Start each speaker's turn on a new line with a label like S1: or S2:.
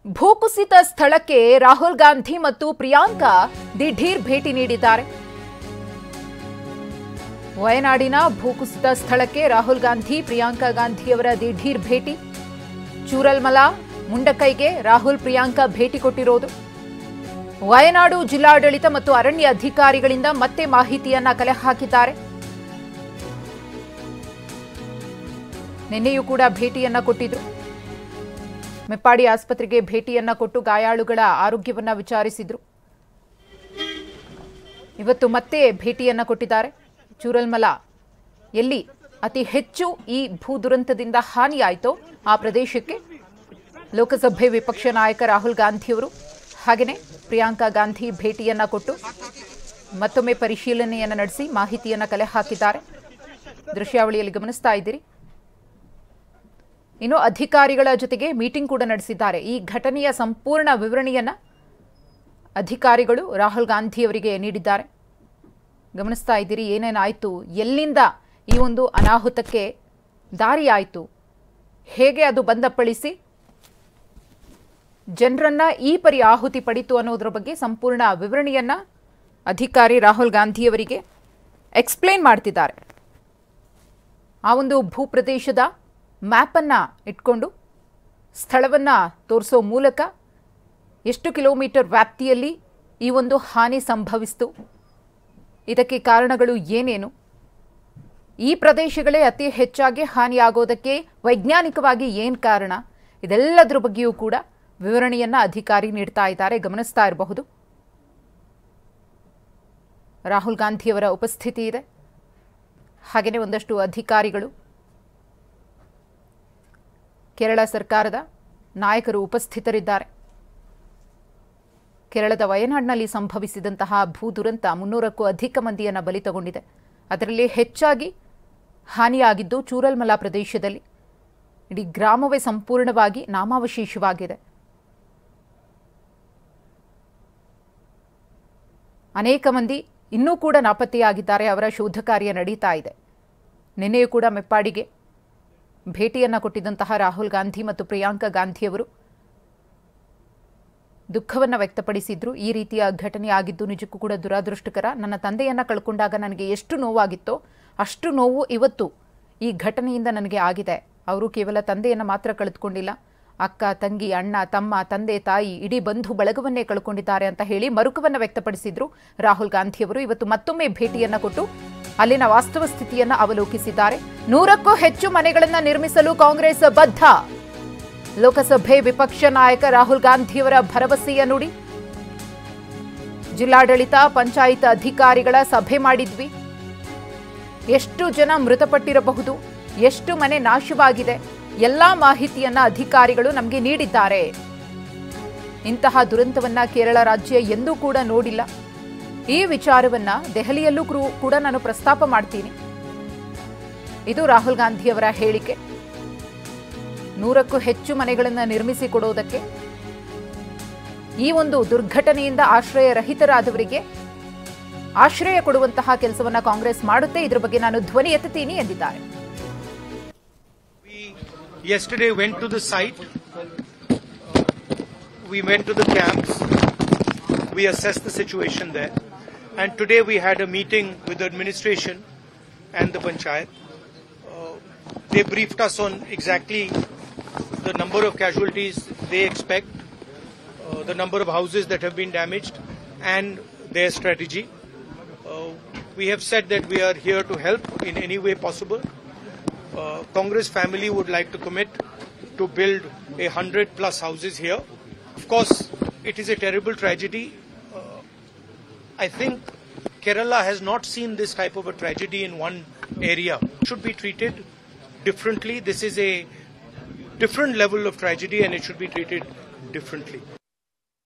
S1: ಭೂಕುಸಿತ ಸ್ಥಳಕ್ಕೆ ರಾಹುಲ್ ಗಾಂಧಿ ಮತ್ತು ಪ್ರಿಯಾಂಕಾ ದಿಢೀರ್ ಭೇಟಿ ನೀಡಿದ್ದಾರೆ. ವಯನಾಡಿನ ಭೂಕುಸಿತ ಸ್ಥಳಕ್ಕೆ ರಾಹುಲ್ ಗಾಂಧಿ, ಪ್ರಿಯಾಂಕಾ ಗಾಂಧಿಯವರ ದಿಢೀರ್ ಭೇಟಿ. ಚೂರಲ್ಮಲ, ಮುಂಡಕೈಗೆ ರಾಹುಲ್, ಪ್ರಿಯಾಂಕಾ ಭೇಟಿ ಕೊಟ್ಟಿರೋದು. ವಯನಾಡು ಜಿಲ್ಲಾಡಳಿತ ಮತ್ತು ಅರಣ್ಯ ಅಧಿಕಾರಿಗಳಿಂದ ಮತ್ತೆ ಮಾಹಿತಿಯನ್ನ ಕಲೆ ಹಾಕಿದ್ದಾರೆ. ನಿನ್ನೆಯೂ ಕೂಡ ಭೇಟಿಯನ್ನ ಕೊಟ್ಟಿದ್ರು. ಮೆಪ್ಪಾಡಿ ಆಸ್ಪತ್ರೆಗೆ ಭೇಟಿಯನ್ನ ಕೊಟ್ಟು ಗಾಯಾಳುಗಳ ಆರೋಗ್ಯವನ್ನ ವಿಚಾರಿಸಿದ್ರು. ಇವತ್ತು ಮತ್ತೆ ಭೇಟಿಯನ್ನ ಕೊಟ್ಟಿದ್ದಾರೆ. ಚೂರಲ್ಮಲ ಎಲ್ಲಿ ಅತಿ ಹೆಚ್ಚು ಈ ಭೂ ದುರಂತದಿಂದ ಹಾನಿಯಾಯಿತೋ ಆ ಪ್ರದೇಶಕ್ಕೆ ಲೋಕಸಭೆ ವಿಪಕ್ಷ ನಾಯಕ ರಾಹುಲ್ ಗಾಂಧಿಯವರು ಹಾಗೆಯೇ ಪ್ರಿಯಾಂಕಾ ಗಾಂಧಿ ಭೇಟಿಯನ್ನ ಕೊಟ್ಟು ಮತ್ತೊಮ್ಮೆ ಪರಿಶೀಲನೆಯನ್ನ ನಡೆಸಿ ಮಾಹಿತಿಯನ್ನ ಕಲೆ ಹಾಕಿದ್ದಾರೆ. ದೃಶ್ಯಾವಳಿಯಲ್ಲಿ ಗಮನಿಸ್ತಾ ಇದ್ದೀರಿ. ಇನ್ನು ಅಧಿಕಾರಿಗಳ ಜೊತೆಗೆ ಮೀಟಿಂಗ್ ಕೂಡ ನಡೆಸಿದ್ದಾರೆ. ಈ ಘಟನೆಯ ಸಂಪೂರ್ಣ ವಿವರಣೆಯನ್ನ ಅಧಿಕಾರಿಗಳು ರಾಹುಲ್ ಗಾಂಧಿಯವರಿಗೆ ನೀಡಿದ್ದಾರೆ. ಗಮನಿಸ್ತಾ ಇದ್ದೀರಿ ಏನೇನಾಯಿತು, ಎಲ್ಲಿಂದ ಈ ಒಂದು ಅನಾಹುತಕ್ಕೆ ದಾರಿಯಾಯಿತು, ಹೇಗೆ ಅದು ಬಂದಪ್ಪಳಿಸಿ ಜನರನ್ನ ಈ ಪರಿ ಆಹುತಿ ಪಡಿತು ಅನ್ನೋದರ ಬಗ್ಗೆ ಸಂಪೂರ್ಣ ವಿವರಣೆಯನ್ನ ಅಧಿಕಾರಿ ರಾಹುಲ್ ಗಾಂಧಿಯವರಿಗೆ ಎಕ್ಸ್ಪ್ಲೇನ್ ಮಾಡ್ತಿದ್ದಾರೆ. ಆ ಒಂದು ಭೂಪ್ರದೇಶದ ಮ್ಯಾಪನ್ನು ಇಟ್ಕೊಂಡು ಸ್ಥಳವನ್ನು ತೋರಿಸೋ ಮೂಲಕ ಎಷ್ಟು ಕಿಲೋಮೀಟರ್ ವ್ಯಾಪ್ತಿಯಲ್ಲಿ ಈ ಒಂದು ಹಾನಿ ಸಂಭವಿಸಿತು, ಇದಕ್ಕೆ ಕಾರಣಗಳು ಏನೇನು, ಈ ಪ್ರದೇಶಗಳೇ ಅತಿ ಹೆಚ್ಚಾಗಿ ಹಾನಿಯಾಗೋದಕ್ಕೆ ವೈಜ್ಞಾನಿಕವಾಗಿ ಏನು ಕಾರಣ, ಇದೆಲ್ಲದರ ಬಗ್ಗೆಯೂ ಕೂಡ ವಿವರಣೆಯನ್ನು ಅಧಿಕಾರಿ ನೀಡ್ತಾ ಇದ್ದಾರೆ. ಗಮನಿಸ್ತಾ ಇರಬಹುದು. ರಾಹುಲ್ ಗಾಂಧಿಯವರ ಉಪಸ್ಥಿತಿ ಇದೆ. ಹಾಗೆಯೇ ಒಂದಷ್ಟು ಅಧಿಕಾರಿಗಳು, ಕೇರಳ ಸರ್ಕಾರದ ನಾಯಕರು ಉಪಸ್ಥಿತರಿದ್ದಾರೆ. ಕೇರಳದ ವಯನಾಡಿನಲ್ಲಿ ಸಂಭವಿಸಿದಂತಹ ಭೂ ದುರಂತ 300ಕ್ಕೂ ಅಧಿಕ ಮಂದಿಯನ್ನು ಬಲಿ ತಗೊಂಡಿದೆ. ಅದರಲ್ಲಿ ಹೆಚ್ಚಾಗಿ ಹಾನಿಯಾಗಿದ್ದು ಚೂರಲ್ಮಲ ಪ್ರದೇಶದಲ್ಲಿ. ಇಡೀ ಗ್ರಾಮವೇ ಸಂಪೂರ್ಣವಾಗಿ ನಾಮಾವಶೇಷವಾಗಿದೆ. ಅನೇಕ ಮಂದಿ ಇನ್ನೂ ಕೂಡ ನಾಪತ್ತೆಯಾಗಿದ್ದಾರೆ. ಅವರ ಶೋಧ ಕಾರ್ಯ ನಡೀತಾ ಇದೆ. ನಿನ್ನೆಯೂ ಕೂಡ ಮೆಪ್ಪಾಡಿಗೆ ಭೇಟಿಯನ್ನು ಕೊಟ್ಟಿದ್ದಂತಹ ರಾಹುಲ್ ಗಾಂಧಿ ಮತ್ತು ಪ್ರಿಯಾಂಕಾ ಗಾಂಧಿಯವರು ದುಃಖವನ್ನು ವ್ಯಕ್ತಪಡಿಸಿದ್ರು. ಈ ರೀತಿಯ ಘಟನೆ ಆಗಿದ್ದು ನಿಜಕ್ಕೂ ಕೂಡ ದುರಾದೃಷ್ಟಕರ. ನನ್ನ ತಂದೆಯನ್ನು ಕಳ್ಕೊಂಡಾಗ ನನಗೆ ಎಷ್ಟು ನೋವಾಗಿತ್ತೋ ಅಷ್ಟು ನೋವು ಇವತ್ತು ಈ ಘಟನೆಯಿಂದ ನನಗೆ ಆಗಿದೆ. ಅವರು ಕೇವಲ ತಂದೆಯನ್ನು ಮಾತ್ರ ಕಳೆದುಕೊಂಡಿಲ್ಲ, ಅಕ್ಕ, ತಂಗಿ, ಅಣ್ಣ, ತಮ್ಮ, ತಂದೆ, ತಾಯಿ, ಇಡೀ ಬಂಧು ಬಳಗವನ್ನೇ ಕಳ್ಕೊಂಡಿದ್ದಾರೆ ಅಂತ ಹೇಳಿ ಮರುಕವನ್ನು ವ್ಯಕ್ತಪಡಿಸಿದ್ರು ರಾಹುಲ್ ಗಾಂಧಿಯವರು. ಇವತ್ತು ಮತ್ತೊಮ್ಮೆ ಭೇಟಿಯನ್ನು ಕೊಟ್ಟು ಅಲ್ಲಿನ ವಾಸ್ತವ ಸ್ಥಿತಿಯನ್ನು ಅವಲೋಕಿಸಿದ್ದಾರೆ. 100ಕ್ಕೂ ಹೆಚ್ಚು ಮನೆಗಳನ್ನು ನಿರ್ಮಿಸಲು ಕಾಂಗ್ರೆಸ್ ಬದ್ಧ. ಲೋಕಸಭೆ ವಿಪಕ್ಷ ನಾಯಕ ರಾಹುಲ್ ಗಾಂಧಿಯವರ ಭರವಸೆಯ ನುಡಿ. ಜಿಲ್ಲಾಡಳಿತ, ಪಂಚಾಯತ್ ಅಧಿಕಾರಿಗಳ ಸಭೆ ಮಾಡಿದ್ವಿ. ಎಷ್ಟು ಜನ ಮೃತಪಟ್ಟಿರಬಹುದು, ಎಷ್ಟು ಮನೆ ನಾಶವಾಗಿದೆ, ಎಲ್ಲಾ ಮಾಹಿತಿಯನ್ನ ಅಧಿಕಾರಿಗಳು ನಮಗೆ ನೀಡಿದ್ದಾರೆ. ಇಂತಹ ದುರಂತವನ್ನ ಕೇರಳ ರಾಜ್ಯ ಎಂದೂ ಕೂಡ ನೋಡಿಲ್ಲ. ಈ ವಿಚಾರವನ್ನ ದೆಹಲಿಯಲ್ಲೂ ಕೂಡ ನಾನು ಪ್ರಸ್ತಾಪ ಮಾಡ್ತೀನಿ. ಇದು ರಾಹುಲ್ ಗಾಂಧಿಯವರ ಹೇಳಿಕೆ. 100ಕ್ಕೂ ಹೆಚ್ಚು ಮನೆಗಳನ್ನು ನಿರ್ಮಿಸಿಕೊಡೋದಕ್ಕೆ, ಈ ಒಂದು ದುರ್ಘಟನೆಯಿಂದ ಆಶ್ರಯ ರಹಿತರಾದವರಿಗೆ ಆಶ್ರಯ ಕೊಡುವಂತಹ ಕೆಲಸವನ್ನ ಕಾಂಗ್ರೆಸ್ ಮಾಡುತ್ತೆ. ಇದರ ಬಗ್ಗೆ ನಾನು ಧ್ವನಿ ಎತ್ತುತ್ತೀನಿ ಎಂದಿದ್ದಾರೆ.
S2: Yesterday went to the site, we went to the camps, we assessed the situation there, and today we had a meeting with the administration and the panchayat. They briefed us on exactly the number of casualties they expect, the number of houses that have been damaged, and their strategy. We have said that we are here to help in any way possible. Congress family would like to commit to build 100+ houses here. Of course, it is a terrible tragedy. I think Kerala has not seen this type of a tragedy in one area. It should be treated differently. This is a different level of tragedy and it should be treated differently.